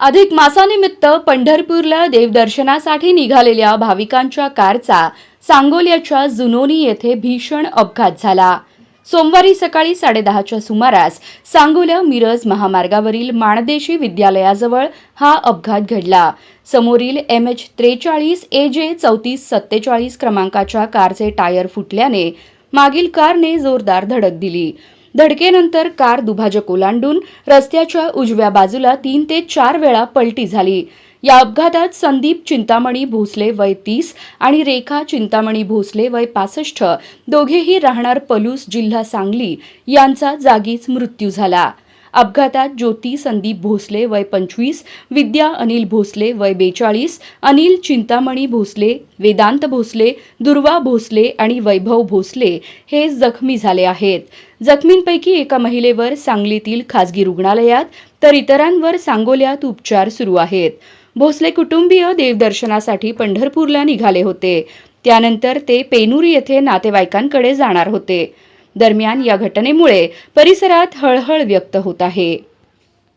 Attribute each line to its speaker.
Speaker 1: अधिक मासानिमित्त पंढरपूरला देवदर्शनासाठी निघालेल्या भाविकांच्या कारचा सांगोल्याच्या जुनोनी येथे भीषण अपघात झाला। सोमवारी सकाळी 10:30च्या सुमारास सांगोला मिरज महामार्गावरील माणदेशी विद्यालयाजवळ हा अपघात घडला। समोरील MH43 AJ 3447 क्रमांकाच्या कारचे टायर फुटल्याने मागील कारने जोरदार धडक दिली। धडकेनंतर कार दुभाजक ओलांडून रस्त्याच्या उजव्या बाजूला 3 ते 4 वेळा पलटी झाली। या अपघातात संदीप चिंतामणी भोसले वय 30 आणि रेखा चिंतामणी भोसले वय 65 दोघेही राहणार पलूस जिल्हा सांगली यांचा जागीच मृत्यू झाला। अपघातात ज्योती संदीप भोसले वय 25, विद्या अनिल भोसले वय 42, अनिल चिंतामणी भोसले, वेदांत भोसले, दुर्वा भोसले आणि वैभव भोसले हे जखमी झाले आहेत। जखमींपैकी एका महिलेवर सांगलीतील खासगी रुग्णालयात तर इतरांवर सांगोल्यात उपचार सुरू आहेत। भोसले कुटुंबीय देवदर्शनासाठी पंढरपूरला निघाले होते। त्यानंतर ते पेनूर येथे नातेवाईकांकडे जाणार होते। दरम्यान या घटनेमुळे परिसरात हळहळ व्यक्त होत आहे।